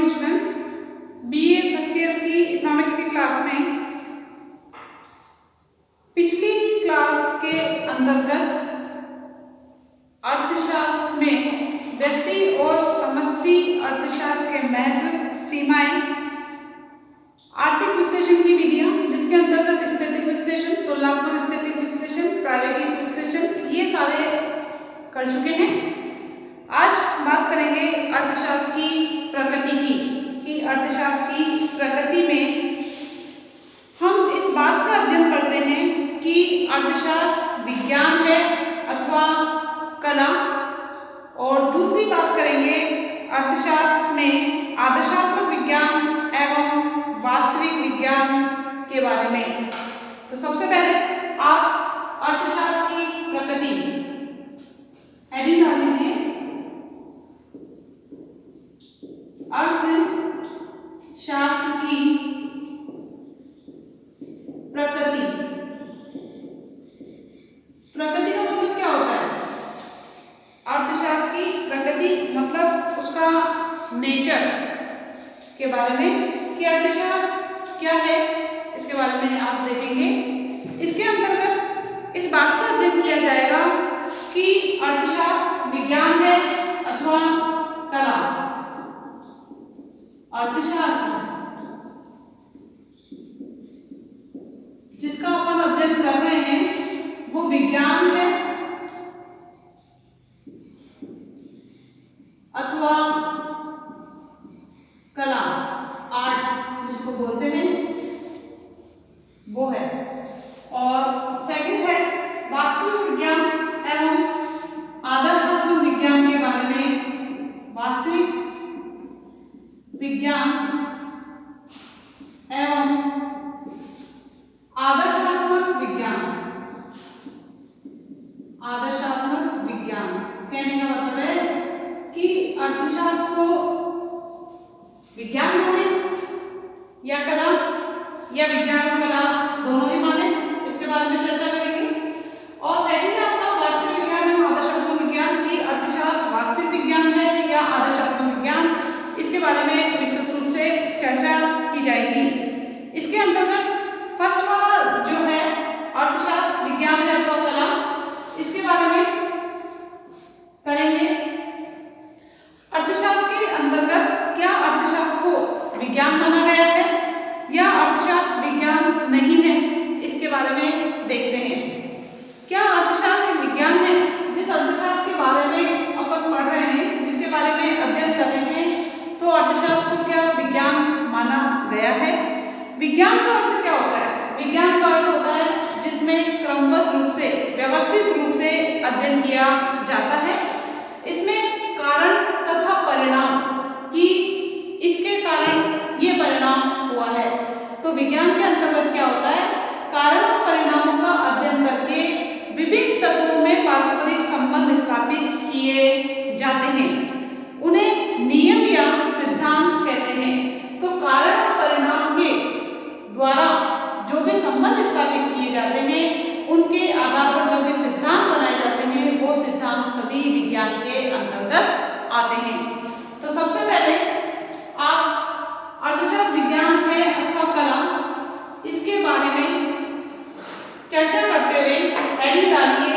Students, BA first year की economics की class में पिछली क्लास के अंतर्गत अर्थशास्त्र में व्यष्टि और समष्टि अर्थशास्त्र के महत्व, सीमाएं, आर्थिक विश्लेषण की विधियां जिसके अंतर्गत स्थैतिक विश्लेषण, तुलनात्मक स्थैतिक विश्लेषण, प्रायोगिक विश्लेषण ये सारे कर चुके हैं। आज बात करेंगे अर्थशास्त्र की प्रकृति की कि अर्थशास्त्र की प्रकृति में हम इस बात का अध्ययन करते हैं कि अर्थशास्त्र विज्ञान है अथवा कला, और दूसरी बात करेंगे अर्थशास्त्र में आदर्शात्मक विज्ञान एवं वास्तविक विज्ञान के बारे में। तो सबसे पहले आप अर्थशास्त्र की प्रकृति हेडिंग डाल लीजिए, अर्थशास्त्र की प्रकृति। प्रकृति का मतलब क्या होता है? अर्थशास्त्र की प्रकृति मतलब उसका नेचर के बारे में कि अर्थशास्त्र क्या है, इसके बारे में आप देखेंगे। इसके अंतर्गत इस बात का अध्ययन किया जाएगा कि अर्थशास्त्र विज्ञान है अथवा कला। अर्थशास्त्र जिसका अपन अध्ययन कर रहे हैं वो विज्ञान है अथवा कला, आर्ट जिसको बोलते हैं वो है। और सेकंड है वास्तविक विज्ञान एवं आदर्शात्मक विज्ञान के बारे में। वास्तविक विज्ञान एवं आदर्शात्मक विज्ञान। आदर्शात्मक विज्ञान कहने का मतलब है कि अर्थशास्त्र को विज्ञान माने या कला, या विज्ञान और कला दोनों ही माने, इसके बारे में चर्चा करेंगे। और सेकंड है आपका वास्तविक विज्ञान एवं आदर्शात्मक विज्ञान की अर्थशास्त्र वास्तविक विज्ञान है या आदर्शात्मक विज्ञान, इसके बारे में विस्तृत रूप से चर्चा की जाएगी। इसके अंतर्गत फर्स्ट वाला जो है अर्थशास्त्र विज्ञान है तो कला, इसके बारे में करेंगे। अर्थशास्त्र के अंतर्गत क्या अर्थशास्त्र को विज्ञान माना गया है या अर्थशास्त्र विज्ञान नहीं है, इसके बारे में देखते हैं। क्या अर्थशास्त्र एक विज्ञान है? जिस अर्थशास्त्र के बारे में अपन पढ़ रहे हैं, जिसके बारे में अध्ययन कर रहे हैं, तो अर्थशास्त्र को क्या विज्ञान माना गया है? विज्ञान का अर्थ क्या होता है? विज्ञान का अर्थ होता है जिसमें क्रमबद्ध रूप से, व्यवस्थित रूप से अध्ययन किया जाता है। इसमें कारण तथा परिणाम कि इसके कारण ये परिणाम हुआ है। तो विज्ञान के अंतर्गत क्या होता है? कारण और परिणामों का अध्ययन करके विभिन्न तत्वों में पारस्परिक संबंध स्थापित किए जाते हैं, उन्हें नियम या सिद्धांत कहते हैं। तो कारण और परिणाम के द्वारा जो भी संबंध स्थापित किए जाते हैं, उनके आधार पर जो भी सिद्धांत बनाए जाते हैं, वो सिद्धांत सभी विज्ञान के अंतर्गत आते हैं। तो सबसे पहले आप अर्थशास्त्र विज्ञान है अथवा कला, इसके बारे में चर्चा करते हुए हेडिंग डालिए,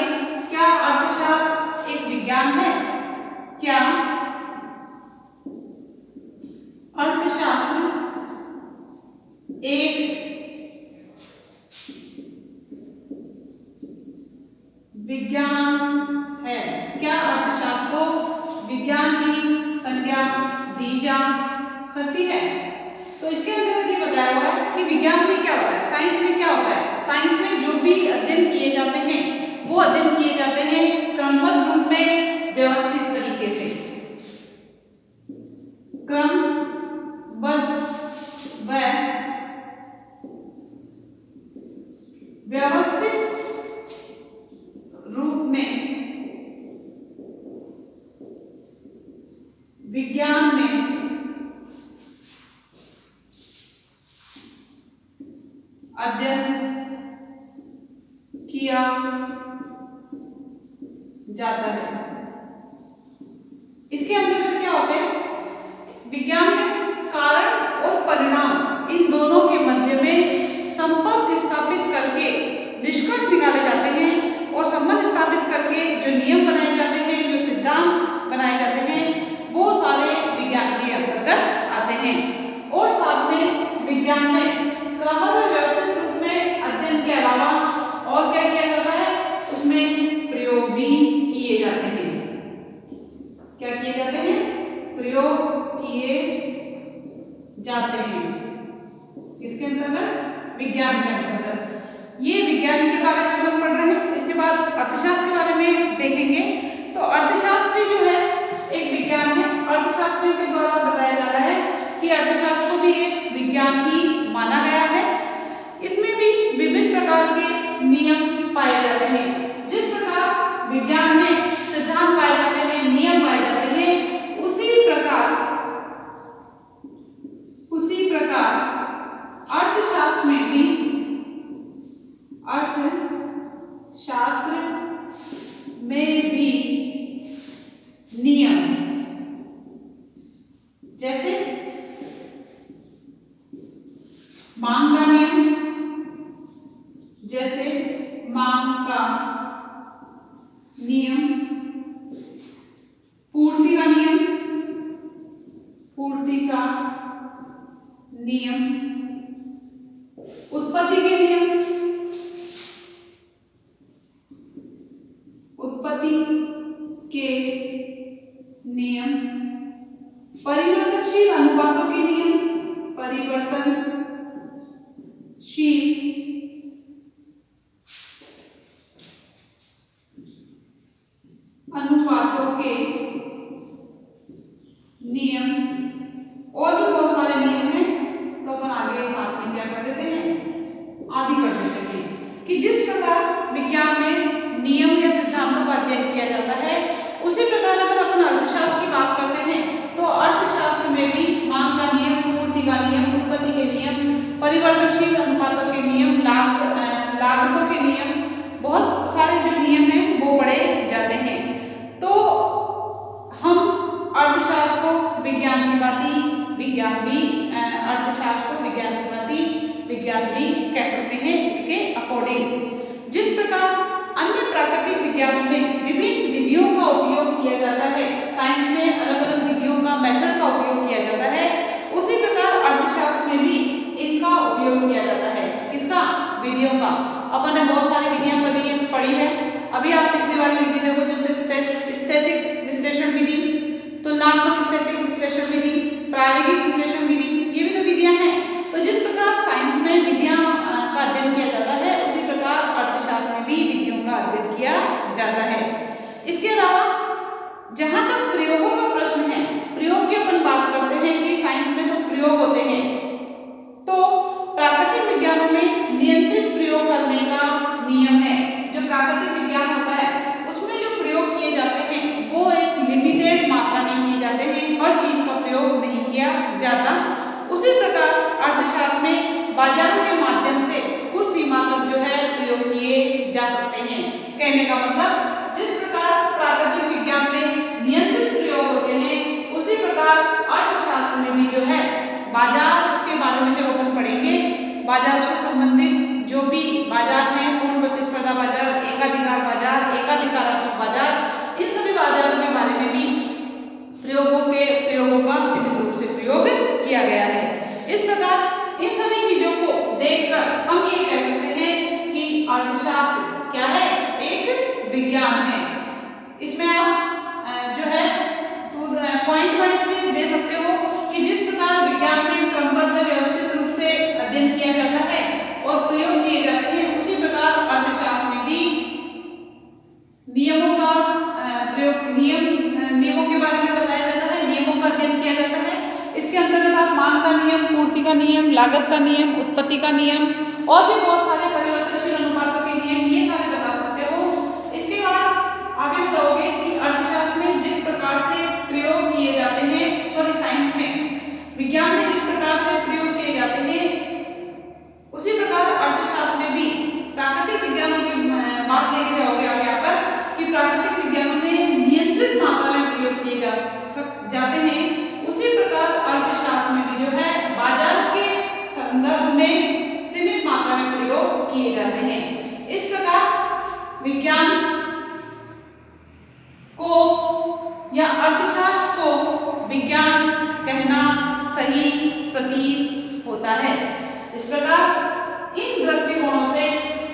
क्या अर्थशास्त्र एक विज्ञान है? क्या अर्थशास्त्र एक विज्ञान है? क्या अर्थशास्त्र को विज्ञान की संज्ञा दी जा सकती है? तो इसके अंतर्गत ये बताया हुआ है कि विज्ञान में क्या होता है, साइंस में क्या होता है। साइंस में जो भी अध्ययन किए जाते हैं वो अध्ययन किए जाते हैं क्रमबद्ध रूप में, व्यवस्थित तरीके से। क्रमबद्ध व व्यवस्थित रूप में विज्ञान में अध्ययन किया जाता है। इसके अंतर्गत क्या होते हैं? विज्ञान में कारण और परिणाम इन दोनों के मध्य में संपर्क स्थापित करके निष्कर्ष निकाले जाते हैं और संबंध स्थापित करके जो नियम बनाए जाते हैं, जो सिद्धांत बनाए जाते हैं, वो सारे विज्ञान के अंतर्गत आते हैं। और साथ में विज्ञान में क्रमबद्ध व्यवस्थित रूप में अध्ययन के अलावा और क्या किया जाता है, उसमें प्रयोग भी किए जाते हैं। क्या किए जाते हैं? प्रयोग किए जाते हैं। इसके अंतर्गत, विज्ञान के अंतर्गत। ये विज्ञान के बारे में हम पढ़ रहे हैं। इसके बाद अर्थशास्त्र के बारे में देखेंगे। तो अर्थशास्त्र भी जो है एक विज्ञान है। अर्थशास्त्रियों के द्वारा बताया जा रहा है कि अर्थशास्त्र को भी एक विज्ञान ही माना गया है। इसमें भी विभिन्न प्रकार के नियम पाए जाते हैं। जिस प्रकार विज्ञान में सिद्धांत पाए जाते हैं, नियम पाए जाते हैं, उसी प्रकार अर्थशास्त्र में भी, अर्थशास्त्र में भी नियम, जैसे मांग का नियम, जैसे मांग का नियम, पूर्ति का नियम, पूर्ति का नियम, उत्पत्ति के नियम, उत्पत्ति के नियम, परिवर्तनशील अनुपातों के नियम, परिवर्तनशील अनुपातों के नियम, और भी बहुत सारे नियम हैं। तो अपन आगे साथ में क्या कर देते हैं, आदि कर देते हैं कि जिस प्रकार विज्ञान में नियम या सिद्धांतों का अध्ययन किया जाता है, उसी प्रकार अगर अपन अर्थशास्त्र की बात करते हैं तो अर्थशास्त्र में भी मांग का नियम, पूर्ति का नियम, उत्पत्ति के नियम, परिवर्तनशील अनुपातों के नियम, लागतों के नियम, बहुत सारे जो नियम हैं वो पढ़े जाते हैं। तो हम अर्थशास्त्र को विज्ञान की भांति अर्थशास्त्र को विज्ञान की भांति विज्ञान भी कह सकते हैं। इसके अकॉर्डिंग जिस प्रकार अन्य प्राकृतिक विज्ञानों में विभिन्न विधियों का उपयोग किया जाता है, साइंस में अलग अलग विधियों का, मेथड का उपयोग किया जाता है, उसी प्रकार अर्थशास्त्र में भी इनका उपयोग किया जाता है। किसका? विधियों का। अपन ने बहुत सारी विधियां पढ़ी है। अभी आप पिछली वाली विधि देखो, जैसे स्थैतिक विश्लेषण विधि, तुलनात्मक स्थैतिक विश्लेषण विधि, प्रायोगिक विश्लेषण विधि, ये भी तो विधियां हैं। तो जिस प्रकार साइंस में विधियां का अध्ययन किया जाता है, उसी प्रकार अर्थशास्त्र में भी विधियों का अध्ययन किया जाता है। इसके अलावा जहां तक प्रयोगों का प्रश्न है, प्रयोग की अपन बात करते हैं कि साइंस में तो प्रयोग होते हैं, तो प्राकृतिक विज्ञानों में नियंत्रित प्रयोग करने का नियम है। जो प्राकृतिक विज्ञान होता है उसमें जो प्रयोग किए जाते हैं वो एक लिमिटेड मात्रा में किए जाते हैं, हर चीज का प्रयोग नहीं किया जाता। उसी प्रकार अर्थशास्त्र में बाजारों के माध्यम से कुछ सीमा तक जो है प्रयोग किए जा सकते हैं। कहने का मतलब जिस प्रकार प्राकृतिक विज्ञान में नियंत्रित प्रयोग होते हैं, उसी प्रकार अर्थशास्त्र में भी जो है बाजार के बारे में जब अपन पढ़ेंगे, बाजार से संबंधित जो भी बाजार हैं, पूर्ण प्रतिस्पर्धा बाजार, एकाधिकार बाजार, एकाधिकारात्मक बाजार, इन सभी बाजारों के बारे में भी प्रयोगों का सीमित रूप से प्रयोग किया गया है। इस प्रकार इन सभी चीजों को देखकर हम ये कह सकते हैं कि अर्थशास्त्र क्या है, एक विज्ञान है। इसमें आप जो है पॉइंट वाइज भी दे सकते हो कि जिस प्रकार विज्ञान में क्रमबद्ध व्यवस्थित रूप से अध्ययन किया जाता है और प्रयोग किए जाते हैं, उसी प्रकार अर्थशास्त्र में भी नियमों का प्रयोग, नियमों के बारे में बताया जाता है, नियमों का अध्ययन किया जाता है। इसके अंतर्गत आप मांग का नियम, पूर्ति का नियम, लागत का नियम, उत्पत्ति का नियम और भी बहुत सारे परिवर्तनशील अनुपातों के नियम, ये सारे बता सकते हो। इसके बाद आप ये बताओगे कि अर्थशास्त्र में जिस प्रकार से प्रयोग किए जाते हैं, साइंस में, विज्ञान में जिस प्रकार से प्रयोग किए जाते हैं, उसी प्रकार अर्थशास्त्र में भी प्राकृतिक विज्ञानों की बात लेके जाओगे आप यहाँ पर कि प्राकृतिक विज्ञानों में नियंत्रित मात्रा में प्रयोग किए जाते हैं, उसी प्रकार अर्थशास्त्र में भी जो विज्ञान को या अर्थशास्त्र को विज्ञान कहना सही प्रतीत होता है। इस प्रकार इन दृष्टिकोणों से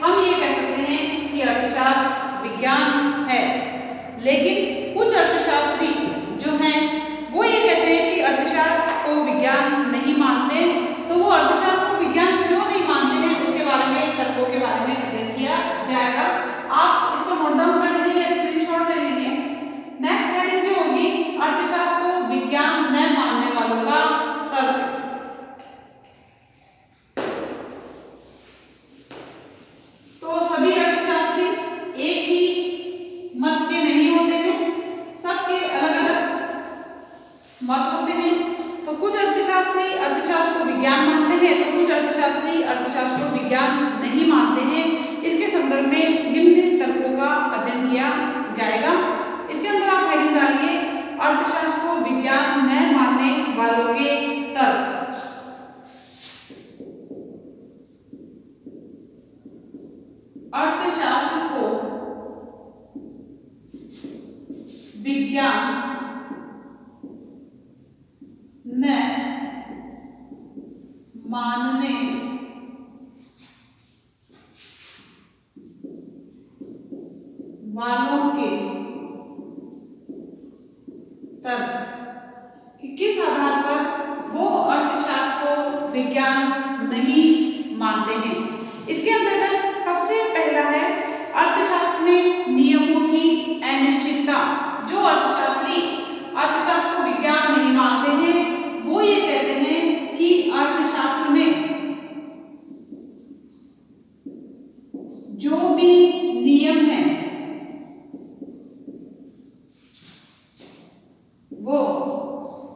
हम ये कह सकते हैं कि अर्थशास्त्र विज्ञान है। लेकिन कुछ अर्थशास्त्री जो हैं वो ये कहते हैं कि अर्थशास्त्र को विज्ञान नहीं मानते। तो वो अर्थशास्त्र को विज्ञान क्यों नहीं मानते हैं उसके बारे में, तर्कों के बारे में अध्ययन किया जाएगा। आप इसको नोट डाउन कर लीजिए, स्क्रीनशॉट ले लीजिए। नेक्स्ट हेडिंग जो होगी, अर्थशास्त्र को विज्ञान न मानने वालों का तर्क। तो सभी अर्थशास्त्री एक ही मत के नहीं होते हैं, सबके अलग अलग मत होते हैं। तो कुछ अर्थशास्त्री अर्थशास्त्र को विज्ञान मानते हैं, तो कुछ अर्थशास्त्री अर्थशास्त्र को विज्ञान नहीं मानते हैं। इसके संदर्भ में निम्न तर्कों का अध्ययन किया जाएगा। इसके अंदर आप हेडिंग डालिए, अर्थशास्त्र को विज्ञान न मानने वालों के तर्क। अर्थशास्त्र को विज्ञान न मानने वालों के तर्क, कि किस आधार पर वो अर्थशास्त्र को विज्ञान नहीं मानते हैं। इसके अंतर्गत सबसे पहला है अर्थशास्त्र में नियमों की अनिश्चितता। जो अर्थशास्त्री अर्थशास्त्र को विज्ञान नहीं मानते हैं वो ये कहते हैं कि अर्थशास्त्र में जो भी नियम है वो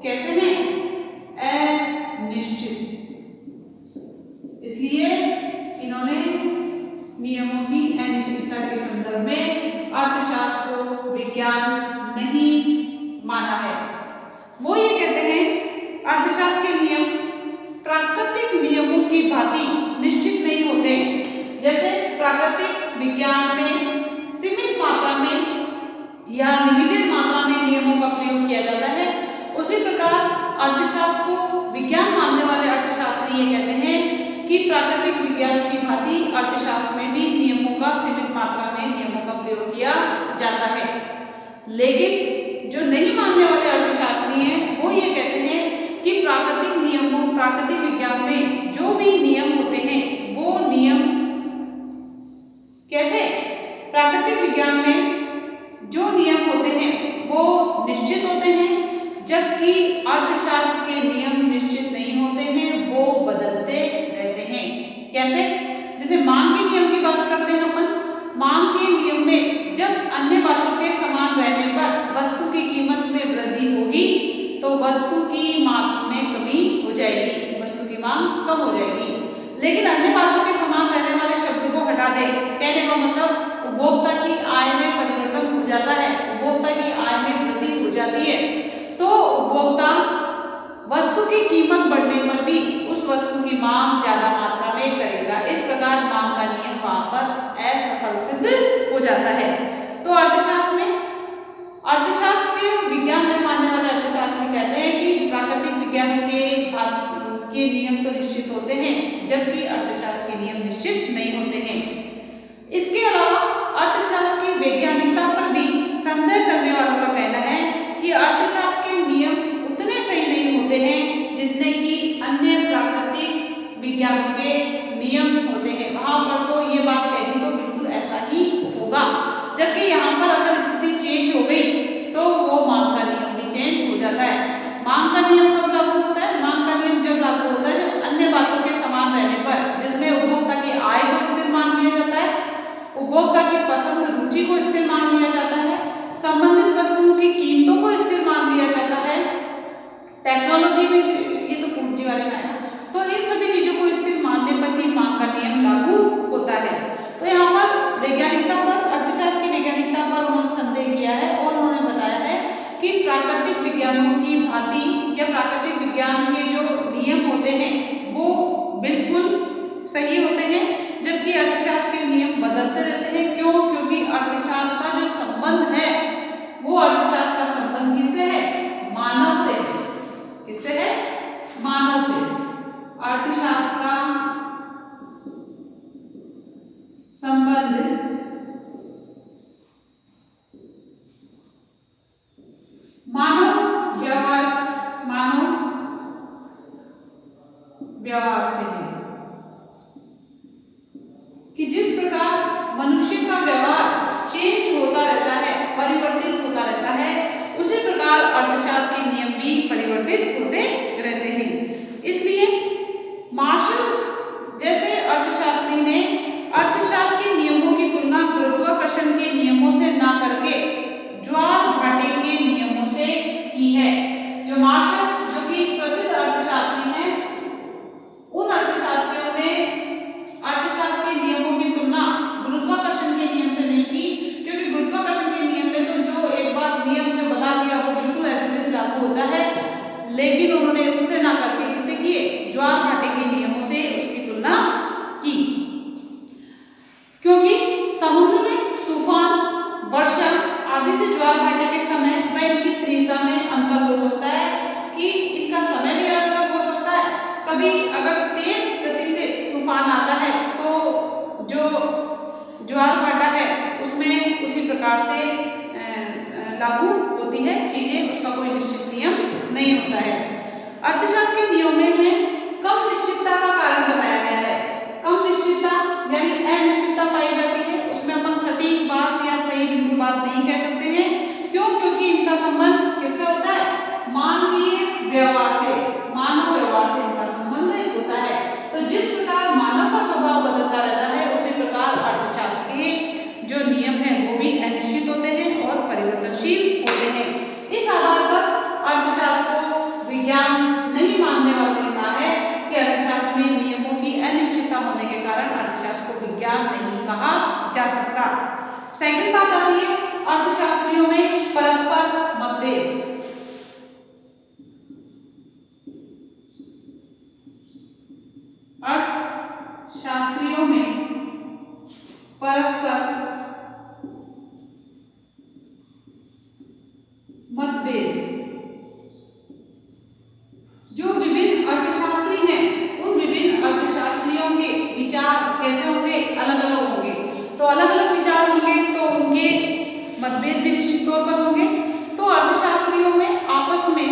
कैसे हैं, अनिश्चित। इसलिए इन्होंने नियमों की अनिश्चितता के संदर्भ में अर्थशास्त्र को विज्ञान नहीं माना है। वो ये कहते हैं अर्थशास्त्र के नियम प्राकृतिक नियमों की भांति निश्चित नहीं होते। जैसे प्राकृतिक विज्ञान में सीमित मात्रा में या लिमिटेड मात्रा में नियमों का प्रयोग किया जाता है, उसी प्रकार अर्थशास्त्र को विज्ञान मानने वाले अर्थशास्त्री ये कहते हैं कि प्राकृतिक विज्ञानों की भांति अर्थशास्त्र में भी नियमों का सीमित मात्रा में नियमों का प्रयोग किया जाता है। लेकिन जो नहीं मानने वाले अर्थशास्त्री हैं वो ये कहते हैं कि प्राकृतिक विज्ञान में जो भी नियम होते हैं वो नियम कैसे, प्राकृतिक विज्ञान में जो नियम होते हैं वो निश्चित होते हैं, जबकि अर्थशास्त्र के नियम निश्चित नहीं होते हैं, वो बदलते रहते हैं। कैसे? जैसे मांग के नियम की बात करते हैं अपन। मांग के नियम में जब अन्य बातों के समान रहने पर वस्तु की कीमत में वृद्धि होगी तो वस्तु की मांग में कमी हो जाएगी, वस्तु की मांग कम हो जाएगी। लेकिन अन्य बातों के समान रहने वाले शब्द को हटा दे, कहने का मतलब उपभोक्ता की आय में परिवर्तन हो जाता है, उपभोक्ता की आय में वृद्धि हो जाती है, तो उपभोक्ता वस्तु की कीमत बढ़ने पर भी उस वस्तु की मांग ज्यादा मात्रा में करेगा। इस प्रकार मांग का नियम वहां पर असफल सिद्ध हो जाता है। तो अर्थशास्त्र के विज्ञान में मानने वाले अर्थशास्त्री कहते हैं कि प्राकृतिक विज्ञानों के नियम तो निश्चित होते हैं, जबकि अर्थशास्त्र के नियम निश्चित नहीं होते हैं। इसके अलावा अर्थशास्त्र की वैज्ञानिकता पर भी संदेह करने वालों का कहना है कि अर्थशास्त्र के नियम उतने सही नहीं होते हैं जितने कि अन्य प्राकृतिक विज्ञानों के नियम होते हैं। वहां पर तो ये बात कह दी तो बिल्कुल ऐसा ही होगा, जबकि यहाँ पर अगर स्थिति चेंज हो गई तो वो मांग का नियम भी चेंज हो जाता है। मांग का नियम कब लागू होता है? मांग का नियम जब लागू होता है जब अन्य बातों के समान रहने पर, जिसमें उपभोक्ता की आय को स्थिर मान लिया जाता है, उपभोक्ता की पसंद रुचि को स्थिर मान लिया जाता है, संबंधित वस्तुओं की कीमतों को स्थिर मान लिया जाता है, टेक्नोलॉजी में ये तो पूंजी वाले में आएगा, तो इन सभी चीजों को स्थिर मानने पर ही मांग का नियम लागू होता है। तो यहाँ पर वैज्ञानिकता पर, अर्थशास्त्र की वैज्ञानिकता पर उन्होंने संदेह किया है और उन्होंने बताया है कि प्राकृतिक विज्ञानों की भांति या प्राकृतिक विज्ञान के जो नियम होते हैं वो बिल्कुल सही होते हैं, जबकि अर्थशास्त्र के नियम बदलते रहते हैं। क्यों? क्योंकि अर्थशास्त्र का जो संबंध है वो अर्थशास्त्र का संबंध किससे है? मानव से। किससे है? मानव से। अर्थशास्त्र का संबंध मानव व्यवहार से है कि जिस प्रकार मनुष्य का व्यवहार चेंज होता रहता है, परिवर्तित होता रहता है, उसी प्रकार अर्थशास्त्र के नियम भी परिवर्तित होते रहते हैं। इसलिए मार्शल जैसे अर्थशास्त्री ने अर्थशास्त्र के नियमों की तुलना गुरुत्वाकर्षण के नियमों से ना करके ज्वार भाटे के नियमों से की है। जो मार्शल जो कि प्रसिद्ध अर्थशास्त्री हैं, उन अर्थशास्त्रियों ने अर्थशास्त्र के नियमों की तुलना गुरुत्वाकर्षण के नियम से नहीं की, क्योंकि गुरुत्वाकर्षण के नियम में तो जो एक बार नियम जो बता दिया वो बिल्कुल ऐसे जैसे लागू होता है, लेकिन उन्होंने उससे ना करके किसे किए? ज्वार भाटे के नियमों से उसकी तुलना की। क्योंकि समुद्र में तूफान, वर्षा आदि से ज्वार भाटे के समय व इनकी तीव्रता में अंतर हो सकता है कि इनका समय भी अलग अलग हो सकता है। कभी अगर तेज गति से तूफान आता है तो जो ज्वार भाटा है उसमें उसी प्रकार से लागू होती है चीजें, उसका कोई निश्चित नियम नहीं होता है। अर्थशास्त्र के नियमों में कम निश्चितता का कारण बताया गया है। कम निश्चितता यानी अनिश्चितता पाई जाती है, उसमें अपन सटीक बात या सही बिल्कुल बात नहीं कह सकते हैं। क्यों? क्योंकि इनका संबंध किससे होता है? मानवीय व्यवहार से, मानव व्यवहार से इनका संबंध होता है। तो जिस प्रकार मानव का स्वभाव बदलता रहता है, उसी प्रकार अर्थशास्त्र के जो नियम हैं वो भी अनिश्चित होते हैं और परिवर्तनशील होते हैं। इस आधार पर अर्थशास्त्र को विज्ञान नहीं मानने वालों ने कहा है कि अर्थशास्त्र में नियमों की अनिश्चितता होने के कारण अर्थशास्त्र को विज्ञान नहीं कहा जा सकता। सेकंड बात आती है अर्थशास्त्रियों में परस्पर मतभेद। अर्थशास्त्रियों में परस्पर मतभेद। जो विभिन्न अर्थशास्त्री हैं, उन विभिन्न अर्थशास्त्रियों के विचार कैसे होंगे? अलग अलग होंगे। तो अलग अलग विचार होंगे तो उनके मतभेद भी निश्चित तौर पर होंगे। तो अर्थशास्त्रियों में आपस में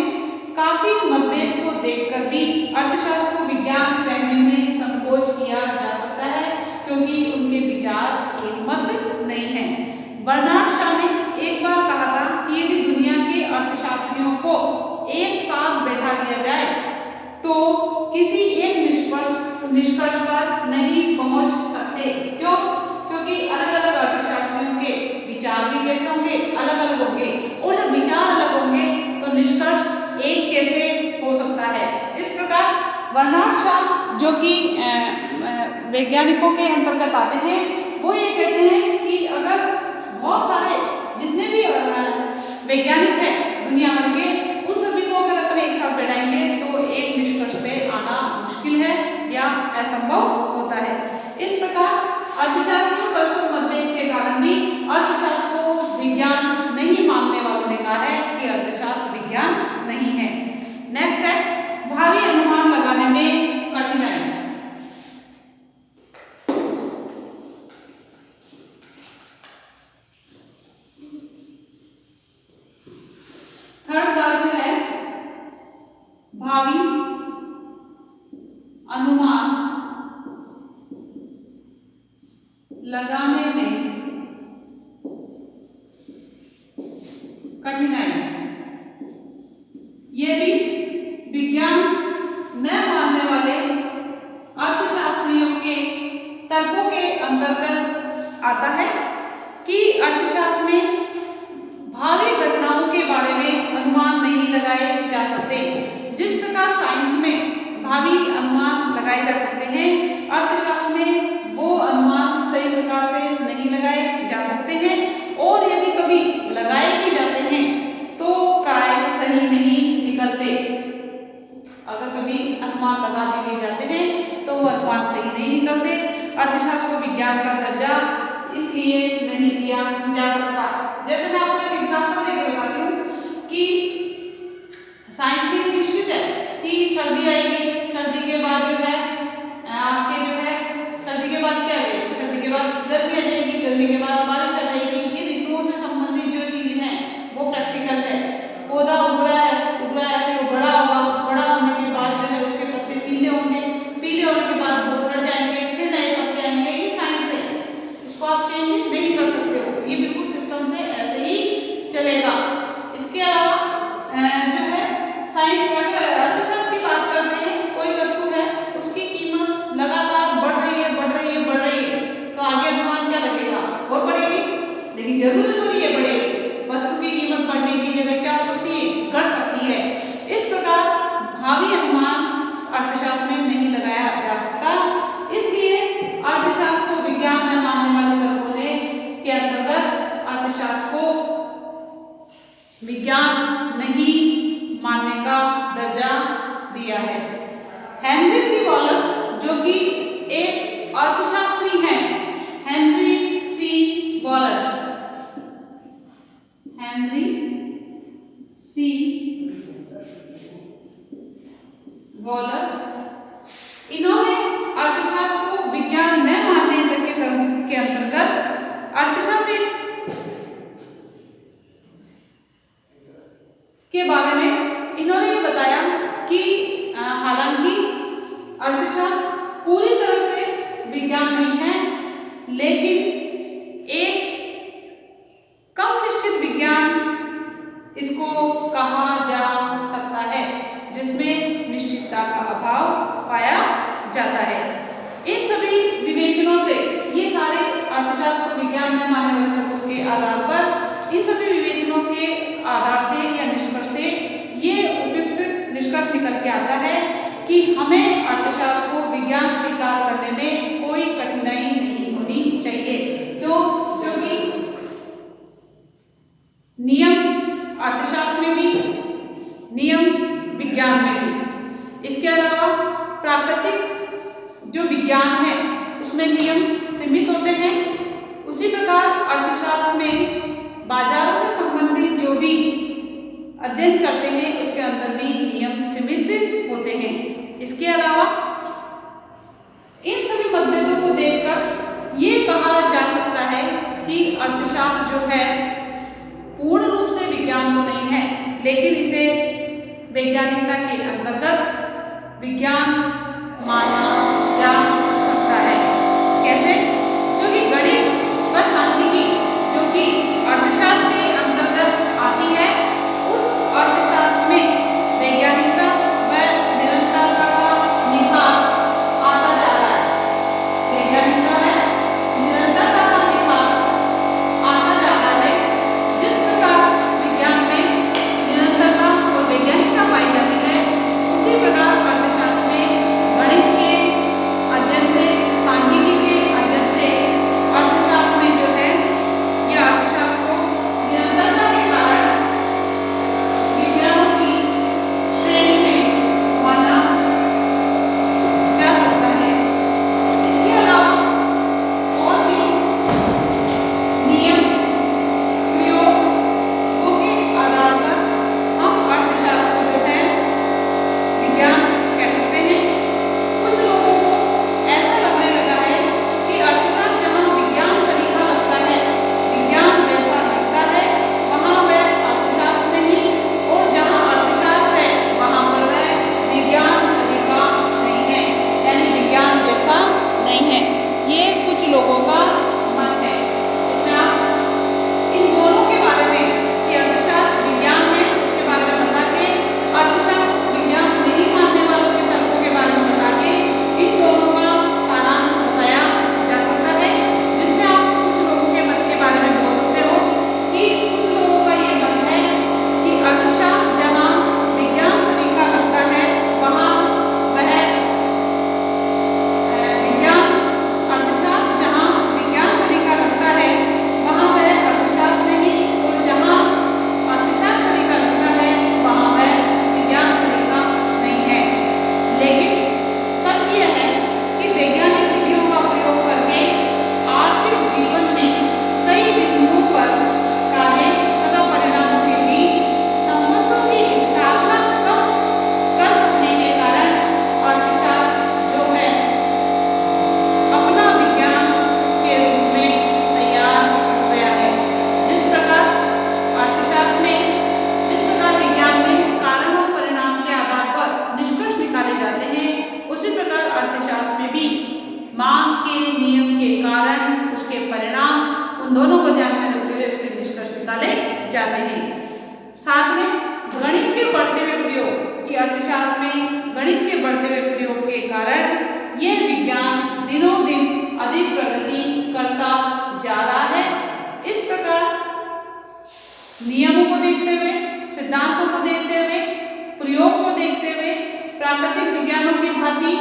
काफी मतभेद को देखकर भी अर्थशास्त्र को विज्ञान कहने में संकोच किया जा सकता है, क्योंकि उनके विचार एक मत नहीं है। बर्नार्ड शॉ ने एक बार कहा था कि यदि दुनिया के अर्थशास्त्रियों को एक साथ बैठा दिया जाए तो किसी एक निष्कर्ष पर नहीं पहुंच सकते। क्यों? क्योंकि अलग अलग अर्थशास्त्रियों के विचार भी कैसे होंगे? अलग अलग होंगे, और जब विचार अलग होंगे तो निष्कर्ष एक कैसे हो सकता है? इस प्रकार बर्नार्ड शॉ जो कि वैज्ञानिकों के अंतर्गत आते हैं, वो ये कहते हैं कि अगर बहुत सारे जितने भी वैज्ञानिक हैं दुनिया भर के, उन सभी को अगर अपने एक साथ बैठाएंगे तो एक निष्कर्ष पे आना मुश्किल है या असंभव होता है। इस प्रकार अर्थशास्त्र में परस्पर मतभेद के कारण भी अर्थशास्त्र को विज्ञान नहीं मानने वालों ने कहा है कि अर्थशास्त्र विज्ञान नहीं है। नेक्स्ट है भावी अनुमान लगाने में कठिनाई। थर्ड तर्क है भावी अनुमान लगाने में कठिनाई। ये भी विज्ञान न मानने वाले अर्थशास्त्रियों के तर्कों के अंतर्गत आता है कि अर्थशास्त्र में भावी घटनाओं के बारे में अनुमान नहीं लगाए जा सकते। जिस प्रकार साइंस में भावी अनुमान लगाए जा सकते हैं, अर्थशास्त्र में वो अनुमान सही प्रकार से नहीं लगाए जा सकते हैं, और यदि कभी लगाए भी जाते हैं तो प्राय सही नहीं निकलते। अगर कभी अनुमान लगा दिए जाते हैं तो वो अनुमान सही नहीं निकलते। अर्थशास्त्र को विज्ञान का दर्जा इसलिए नहीं दिया जा सकता। जैसे मैं आपको एक एग्जांपल देके बताती हूँ कि साइंस में निश्चित है कि सर्दी आएगी, सर्दी के बाद जो है आपके जो है सर्दी के बाद क्या आएगी, सर्दी के बाद गर्मी आ जाएगी, गर्मी के बाद बारिश आ जाएगी। ये ऋतुओं से संबंधित जो चीज है वो प्रैक्टिकल है। पौधा उग रहा है फिर वो बड़ा होगा, बड़ा होने के बाद जो है उसके पत्ते पीले होंगे, पीले होने के बाद वो झड़ जाएंगे, फिर नए पत्ते आएंगे। ये साइंस है, इसको आप चेंज नहीं कर सकते हो, ये बिल्कुल सिस्टम से ऐसे ही चलेगा। इसके अलावा जो है साइंस अगर अर्थशास्त्र की बात करते हैं, कोई वस्तु है उसकी कीमत लगातार बढ़ रही है, तो आगे अनुमान क्या लगेगा, और बढ़ेगी। लेकिन जरूरी तो नहीं है बढ़ेगी, वस्तु की कीमत बढ़ने की जगह क्या हो सकती है, घट सकती है। इस प्रकार भावी अनुमान अर्थशास्त्र में नहीं लगाया जा सकता। इसलिए अर्थशास्त्र को विज्ञान में मानने वाले लोगों ने के अंतर्गत अर्थशास्त्र को विज्ञान नहीं मानने का दर्जा दिया है। हेनरी सी वॉलस जो कि एक अर्थशास्त्री हैं, हेनरी सी वॉलस, हेनरी सी वॉलस, इन्होंने अर्थशास्त्र को विज्ञान न मानने के अंतर्गत अर्थशास्त्र के बारे में इन्होंने ये बताया कि हालांकि अर्थशास्त्र पूरी तरह से विज्ञान नहीं है, लेकिन एक कम निश्चित विज्ञान इसको कहा जा सकता है, जिसमें निश्चितता का अभाव पाया जाता है। इन सभी विवेचनों से, ये सारे अर्थशास्त्र को विज्ञान में मानने वाले तत्वों के आधार पर, इन सभी विवेचनों के आधार से या निष्कर्ष से ये उपयुक्त निष्कर्ष निकल के आता है कि हमें अर्थशास्त्र को विज्ञान स्वीकार करने में कोई कठिनाई नहीं होनी चाहिए। क्यों? क्योंकि नियम अर्थशास्त्र में भी, नियम विज्ञान में भी। इसके अलावा प्राकृतिक जो विज्ञान है उसमें नियम सीमित होते हैं, उसी प्रकार अर्थशास्त्र में बाजारों से संबंधित जो भी अध्ययन करते हैं उसके अंदर भी नियम सीमित होते हैं। इसके अलावा इन सभी मतभेदों को देखकर ये कहा जा सकता है कि अर्थशास्त्र जो है पूर्ण रूप से विज्ञान तो नहीं है, लेकिन इसे वैज्ञानिकता के अंतर्गत विज्ञान माना जा सकता है। कैसे? क्योंकि गणित व सांख्यिकी जो कि अर्थशास्त्र के अंतर्गत आती है, उस अर्थशास्त्र में वैज्ञानिकता व निरंतरता का निखार आता जा रहा है। वैज्ञानिकता में निरंतरता का निखार आता जा रहा है। जिस प्रकार विज्ञान में निरंतरता और वैज्ञानिकता पाई जाती है, उसी प्रकार अर्थशास्त्र में गणित के अध्ययन से, सांख्यिकी के अध्ययन जाते हैं। साथ में गणित के बढ़ते हुए प्रयोग कि अर्थशास्त्र में गणित के बढ़ते हुए प्रयोग के कारण यह विज्ञान दिनों दिन अधिक प्रगति करता जा रहा है। इस प्रकार नियमों को देखते हुए, सिद्धांतों को देखते हुए, प्रयोग को देखते हुए प्राकृतिक विज्ञानों की भांति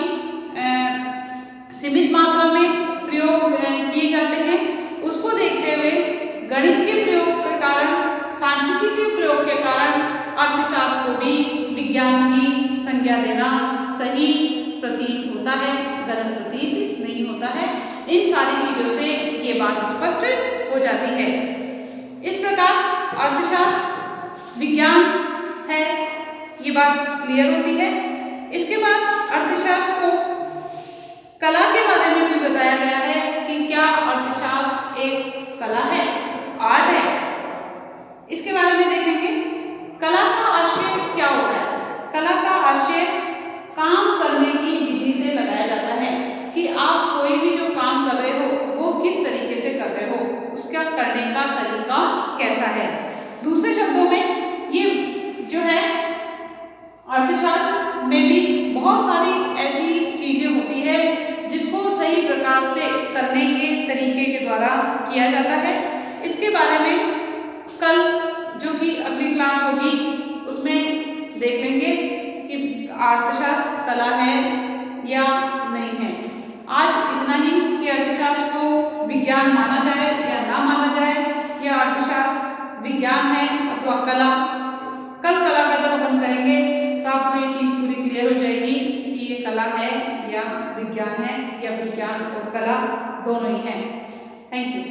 सीमित मात्रा में प्रयोग किए जाते हैं। उसको देखते हुए गणित के प्रयोग के कारण, सांख्यिकी के प्रयोग के कारण अर्थशास्त्र को भी विज्ञान की संज्ञा देना सही प्रतीत होता है, गलत प्रतीत नहीं होता है। इन सारी चीजों से ये बात स्पष्ट हो जाती है। इस प्रकार अर्थशास्त्र विज्ञान है, ये बात क्लियर होती है। इसके बाद अर्थशास्त्र को कला के बारे में भी बताया गया है कि क्या अर्थशास्त्र एक कला है, आर्ट है। इसके बारे में देखेंगे। कला का आशय क्या होता है? कला का आशय काम करने की विधि से लगाया जाता है कि आप कोई भी जो काम कर रहे हो वो किस तरीके से कर रहे हो, उसका करने का तरीका कैसा है। दूसरे शब्दों में ये जो है अर्थशास्त्र में भी बहुत सारी ऐसी चीजें होती है जिसको सही प्रकार से करने के तरीके के द्वारा किया जाता है। इसके बारे में कल जो कि अगली क्लास होगी उसमें देख लेंगे कि अर्थशास्त्र कला है या नहीं है। आज इतना ही कि अर्थशास्त्र को विज्ञान माना जाए या ना माना जाए, या अर्थशास्त्र विज्ञान है अथवा कला। कल कला का जब अपन करेंगे तो आपको ये चीज़ पूरी क्लियर हो जाएगी कि ये कला है या विज्ञान है, या विज्ञान और कला दोनों ही हैं। Thank you.